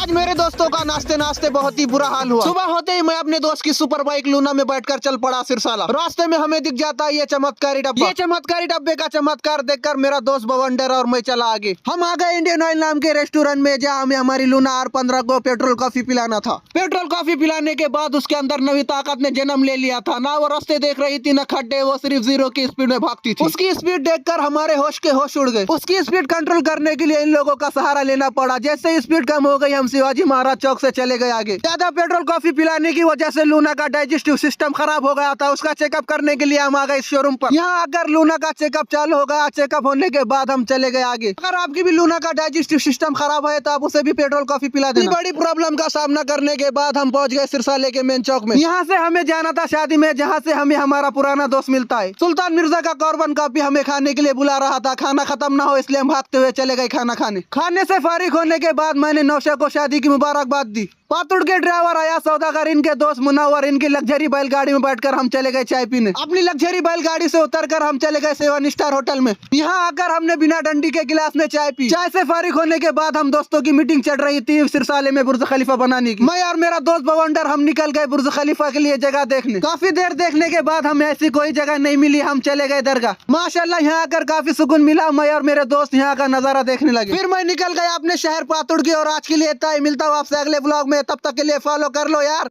आज मेरे दोस्तों का नाचते नाचते बहुत ही बुरा हाल हुआ। सुबह होते ही मैं अपने दोस्त की सुपर बाइक लूना में बैठकर चल पड़ा सिरसाला। रास्ते में हमें दिख जाता है ये चमत्कारी डब्बा। ये चमत्कारी डब्बे का चमत्कार देखकर मेरा दोस्त बवंडर और मैं चला आगे। हम आ गए इंडियन ऑयल नाम के रेस्टोरेंट में, जहाँ हमें हमारी लूना R15 को पेट्रोल कॉफी पिलाना था। पेट्रोल कॉफी पिलाने के बाद उसके अंदर नवी ताकत ने जन्म ले लिया था। ना वो रास्ते देख रही थी, न खड्डे, वो सिर्फ 0 की स्पीड में भागती थी। उसकी स्पीड देखकर हमारे होश के होश उड़ गए। उसकी स्पीड कंट्रोल करने के लिए इन लोगों का सहारा लेना पड़ा। जैसे ही स्पीड कम हो गई, हम शिवाजी महाराज चौक से चले गए आगे। ज्यादा पेट्रोल कॉफी पिलाने की वजह से लूना का डाइजेस्टिव सिस्टम खराब हो गया था। उसका चेकअप करने के लिए हम आ गए शोरूम पर। यहाँ आकर लूना का चेकअप चालू हो गया। चेकअप होने के बाद हम चले गए आगे। अगर आपकी भी लूना का डाइजेस्टिव सिस्टम खराब है तो आप उसे भी पेट्रोल कॉफी पिला देना। बड़ी प्रॉब्लम का सामना करने के बाद हम पहुंच गए सिरसाले के मेन चौक में। यहाँ से हमें जाना था शादी में, जहाँ से हमें हमारा पुराना दोस्त मिलता है। सुल्तान मिर्जा का कॉर्बन कॉफी हमें खाने के लिए बुला रहा था। खाना खत्म ना हो इसलिए हम भागते हुए चले गए खाना खाने। खाने से फारिग होने के बाद मैंने नौशा को शादी की मुबारकबाद दी। पातुड़ के ड्राइवर आया, सौदागर इनके दोस्त मुनव्वर, इनकी लग्जरी बैलगाड़ी में बैठकर हम चले गए चाय पीने। अपनी लग्जरी बैलगाड़ी से उतरकर हम चले गए 7 स्टार होटल में। यहाँ आकर हमने बिना डंडी के गिलास में चाय पी। चाय से फारिग होने के बाद हम दोस्तों की मीटिंग चल रही थी सिरसाले में बुर्ज खलीफा बनाने की। मैं और मेरा दोस्त बवंडर हम निकल गए बुर्ज खलीफा के लिए जगह देखने। काफी देर देखने के बाद हमें ऐसी कोई जगह नहीं मिली। हम चले गए दरगाह। माशाल्लाह यहाँ आकर काफी सुकून मिला। मैं और मेरे दोस्त यहाँ का नजारा देखने लगे। फिर मैं निकल गया अपने शहर पातुड़ की। और आज के लिए इतना ही। मिलता हूँ आपसे अगले ब्लॉग में। तब तक के लिए फॉलो कर लो यार।